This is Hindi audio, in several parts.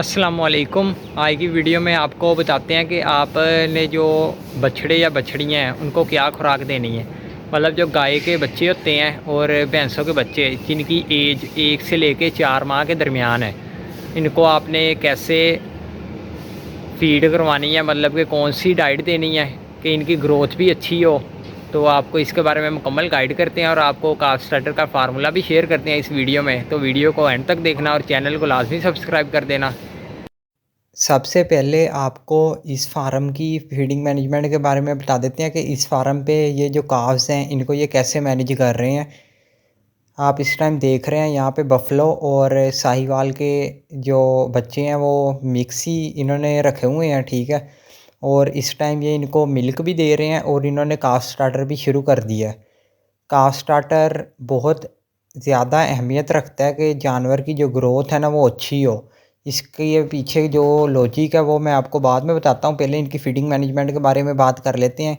अस्सलामुअलैकुम। आज की वीडियो में आपको बताते हैं कि आपने जो बछड़े या बछड़ियाँ हैं उनको क्या खुराक देनी है। मतलब जो गाय के बच्चे होते हैं और भैंसों के बच्चे जिनकी एज 1 से लेके 4 माह के दरमियान है, इनको आपने कैसे फ़ीड करवानी है, मतलब कि कौन सी डाइट देनी है कि इनकी ग्रोथ भी अच्छी हो। तो आपको इसके बारे में मुकम्मल गाइड करते हैं और आपको काफ स्टार्टर का फार्मूला भी शेयर करते हैं इस वीडियो में। तो वीडियो को एंड तक देखना और चैनल को लाजमी सब्सक्राइब कर देना। सबसे पहले आपको इस फार्म की फीडिंग मैनेजमेंट के बारे में बता देते हैं कि इस फार्म पे ये जो काव्स हैं इनको ये कैसे मैनेज कर रहे हैं। आप इस टाइम देख रहे हैं यहाँ पे बफलो और साहिवाल के जो बच्चे हैं वो मिक्स ही इन्होंने रखे हुए हैं, ठीक है। और इस टाइम ये इनको मिल्क भी दे रहे हैं और इन्होंने काफ स्टार्टर भी शुरू कर दिया है। काफ स्टार्टर बहुत ज़्यादा अहमियत रखता है कि जानवर की जो ग्रोथ है ना वो अच्छी हो। इसके ये पीछे जो लॉजिक है वो मैं आपको बाद में बताता हूँ, पहले इनकी फीडिंग मैनेजमेंट के बारे में बात कर लेते हैं।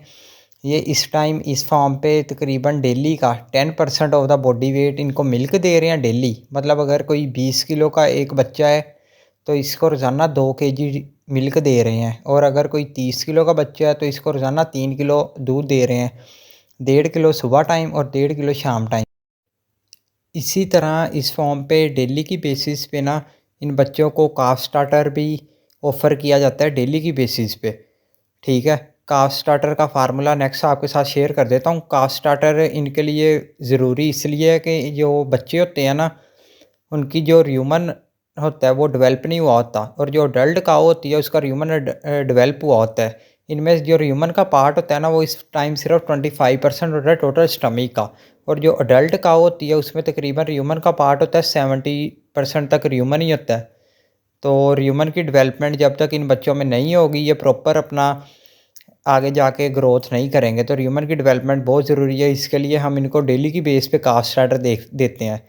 ये इस टाइम इस फार्म पे तकरीबन डेली का 10% ऑफ द बॉडी वेट इनको मिल्क दे रहे हैं डेली। मतलब अगर कोई 20 किलो का एक बच्चा है तो इसको रोज़ाना 2 केजी मिल्क दे रहे हैं, और अगर कोई 30 किलो का बच्चा है तो इसको रोज़ाना 3 किलो दूध दे रहे हैं। 1.5 किलो सुबह टाइम और 1.5 किलो शाम टाइम। इसी तरह इस फॉर्म पे डेली की बेसिस पे ना इन बच्चों को काफ स्टार्टर भी ऑफ़र किया जाता है डेली की बेसिस पे, ठीक है। काफ स्टार्टर का फार्मूला नेक्स्ट आपके साथ शेयर कर देता हूँ। काफ स्टार्टर इनके लिए ज़रूरी इसलिए है कि जो बच्चे होते हैं ना उनकी जो र्यूमन होता है वो डेवलप नहीं हुआ होता, और जो अडल्ट काऊ होती है उसका र्यूमन डेवलप हुआ होता है। इनमें जो ह्यूमन का पार्ट होता है ना वो इस टाइम सिर्फ 25% होता है टोटल स्टमक का, और जो अडल्ट काऊ होती है उसमें तकरीबन ह्यूमन का पार्ट होता है 70% तक ह्यूमन ही होता है। तो ह्यूमन की डेवलपमेंट जब तक इन बच्चों में नहीं होगी, ये प्रॉपर अपना आगे जाके ग्रोथ नहीं करेंगे, तो ह्यूमन की डेवलपमेंट बहुत ज़रूरी है। इसके लिए हम इनको डेली की बेस पे काफ स्टार्टर देते हैं।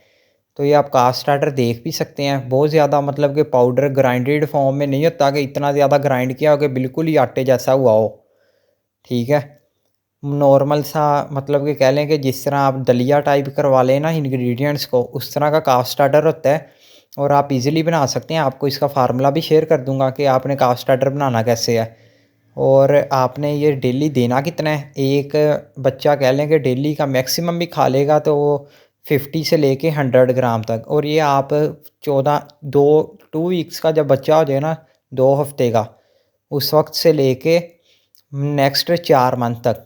तो ये आप काफ स्टार्टर देख भी सकते हैं, बहुत ज़्यादा मतलब कि पाउडर ग्राइंडेड फॉर्म में नहीं होता कि इतना ज़्यादा ग्राइंड किया हो कि बिल्कुल ही आटे जैसा हुआ हो, ठीक है। नॉर्मल सा मतलब कि कह लें कि जिस तरह आप दलिया टाइप करवा लें ना इंग्रेडिएंट्स को, उस तरह का काफ स्टार्टर होता है और आप इजीली बना सकते हैं। आपको इसका फार्मूला भी शेयर कर दूंगा कि आपने काफ स्टार्टर बनाना कैसे है, और आपने ये डेली देना कितना है। एक बच्चा कह लें कि डेली का मैक्सिमम भी खा लेगा तो वो 50 से लेके 100 ग्राम तक, और ये आप 2 वीक्स का जब बच्चा हो जाए ना, 2 हफ्ते का, उस वक्त से लेके नेक्स्ट 4 मंथ तक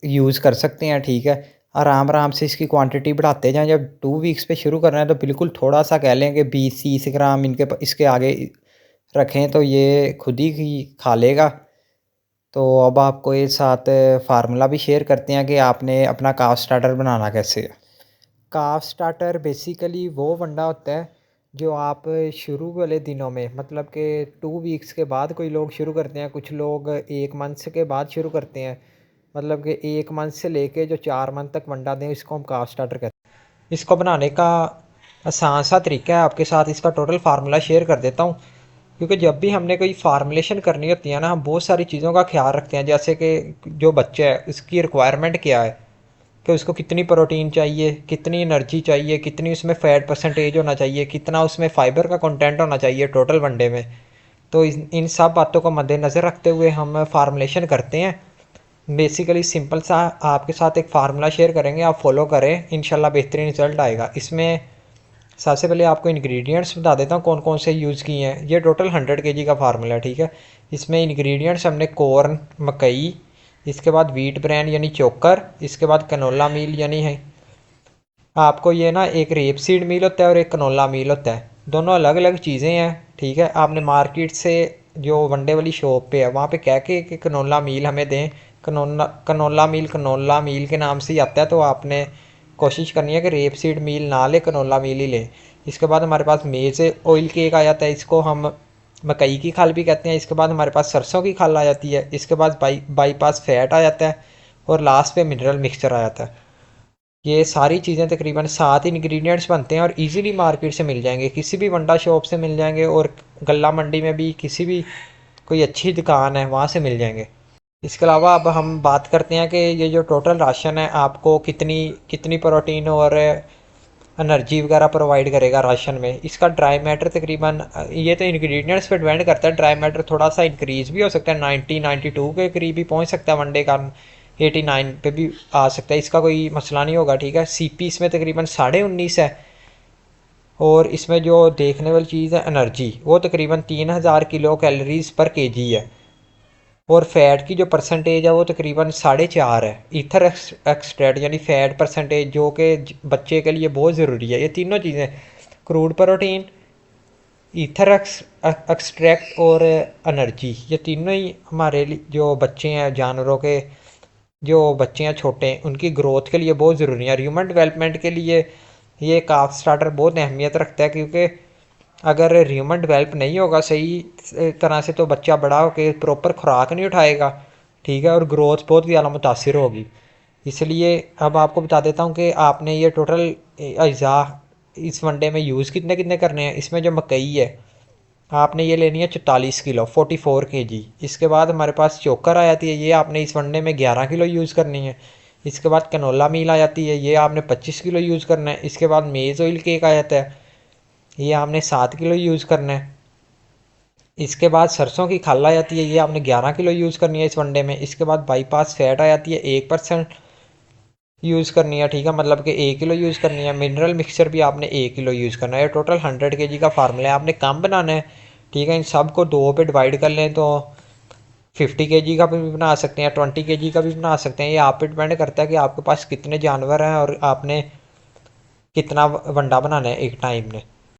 यूज़ कर सकते हैं, ठीक है। आराम आराम से इसकी क्वांटिटी बढ़ाते जाएं। जब 2 वीक्स पे शुरू करना है तो बिल्कुल थोड़ा सा कह लें कि 20-30 ग्राम इसके आगे रखें तो ये खुद ही खा लेगा। तो अब आपको ये साथ फार्मूला भी शेयर करते हैं कि आपने अपना काफ स्टार्टर बनाना कैसे है। काफ स्टार्टर बेसिकली वो वंडा होता है जो आप शुरू वाले दिनों में, मतलब कि 2 वीक्स के बाद कोई लोग शुरू करते हैं, कुछ लोग 1 मंथ के बाद शुरू करते हैं। मतलब कि 1 मंथ से लेके जो 4 मंथ तक वंडा दें इसको हम काफ स्टार्टर कहते हैं। इसको बनाने का आसान सा तरीका है, आपके साथ इसका टोटल फार्मूला शेयर कर देता हूँ। क्योंकि जब भी हमने कोई फार्मुलेशन करनी होती है ना, हम बहुत सारी चीज़ों का ख्याल रखते हैं, जैसे कि जो बच्चा है उसकी रिक्वायरमेंट क्या है, कि उसको कितनी प्रोटीन चाहिए, कितनी एनर्जी चाहिए, कितनी उसमें फ़ैट परसेंटेज होना चाहिए, कितना उसमें फ़ाइबर का कंटेंट होना चाहिए टोटल वनडे में। तो इन सब बातों को मद्देनज़र रखते हुए हम फार्मुलेशन करते हैं। बेसिकली सिंपल सा आपके साथ एक फार्मूला शेयर करेंगे, आप फॉलो करें, इंशाल्लाह बेहतरीन रिजल्ट आएगा। इसमें सबसे पहले आपको इंग्रेडिएंट्स बता देता हूँ कौन कौन से यूज़ किए हैं। ये टोटल 100 केजी का फार्मूला है, ठीक है। इसमें इंग्रेडिएंट्स हमने कॉर्न मकई, इसके बाद व्हीट ब्रांड यानी चोकर, इसके बाद कनोला मील यानी है, आपको ये ना एक रेप सीड मील होता है और एक कनोला मील होता है, दोनों अलग अलग चीज़ें हैं, ठीक है। आपने मार्केट से जो वनडे वाली शॉप पे है वहाँ पे कह के कि कनोला मील हमें दें, कनोला मील के नाम से ही आता है, तो आपने कोशिश करनी है कि रेप सीड मील ना ले, कनोला मील ही लें। इसके बाद हमारे पास मेज़ ऑयल केक आ जाता है, इसको हम मकई की खल भी कहते हैं। इसके बाद हमारे पास सरसों की खल आ जाती है। इसके बाद बाईपास फैट आ जाता है, और लास्ट पे मिनरल मिक्सचर आ जाता है। ये सारी चीज़ें तकरीबन 7 इंग्रेडिएंट्स बनते हैं और इजीली मार्केट से मिल जाएंगे, किसी भी वंडा शॉप से मिल जाएंगे, और गल्ला मंडी में भी किसी भी कोई अच्छी दुकान है वहाँ से मिल जाएंगे। इसके अलावा अब हम बात करते हैं कि ये जो टोटल राशन है आपको कितनी कितनी प्रोटीन और एनर्जी वगैरह प्रोवाइड करेगा राशन में। इसका ड्राई मैटर तकरीबन, ये तो इंग्रेडिएंट्स पे डिपेंड करता है, ड्राई मैटर थोड़ा सा इंक्रीज भी हो सकता है, 90-92 के करीब भी पहुंच सकता है वनडे का, 89 पे भी आ सकता है, इसका कोई मसला नहीं होगा। ठीक है, सीपी इसमें तकरीबन 19.5 है। और इसमें जो देखने वाली चीज़ है एनर्जी, वो तकरीबन 3000 किलो कैलोरीज पर केजी है। और फैट की जो परसेंटेज है वो तकरीबन 4.5 है। ईथर एक्सट्रैक्ट यानी फैट परसेंटेज जो कि बच्चे के लिए बहुत ज़रूरी है। ये तीनों चीज़ें, क्रूड प्रोटीन, ईथर एक्सट्रैक्ट और एनर्जी, ये तीनों ही हमारे जो बच्चे हैं, जानवरों के जो बच्चे हैं छोटे, उनकी ग्रोथ के लिए बहुत ज़रूरी है। ह्यूमन डेवलपमेंट के लिए ये काफ स्टार्टर बहुत अहमियत रखता है, क्योंकि अगर ह्यूमन डेवलप नहीं होगा सही तरह से तो बच्चा बड़ा होकर प्रॉपर खुराक नहीं उठाएगा। ठीक है, और ग्रोथ बहुत ज़्यादा मुतासर होगी। इसलिए अब आपको बता देता हूँ कि आपने ये टोटल अज़ा इस वनडे में यूज़ कितने कितने करने हैं। इसमें जो मकई है आपने ये लेनी है 44 किलो, 44 kg। इसके बाद हमारे पास चोकर आ जाती है, ये आपने इस वनडे में 11 किलो यूज़ करनी है। इसके बाद कनोला मील आ जाती है, ये आपने 25 किलो यूज़ करना है। इसके बाद मेज़ ऑयल केक आ जाता है, ये आपने 7 किलो यूज़ करना है। इसके बाद सरसों की खल आ जाती है, ये आपने 11 किलो यूज़ करनी है इस वनडे में। इसके बाद बाईपास फैट आ जाती है, 1% यूज़ करनी है। ठीक है, मतलब कि 1 किलो यूज़ करनी है। मिनरल मिक्सचर भी आपने 1 किलो यूज़ करना है। टोटल 100 kg का फार्मूला है, आपने कम बनाना है। ठीक है, इन सब को 2 पे डिवाइड कर लें तो 50 kg का भी बना सकते हैं, 20 kg का भी बना सकते हैं। ये आप पे डिपेंड करता है कि आपके पास कितने जानवर हैं और आपने कितना वंडा बनाना है एक टाइम में।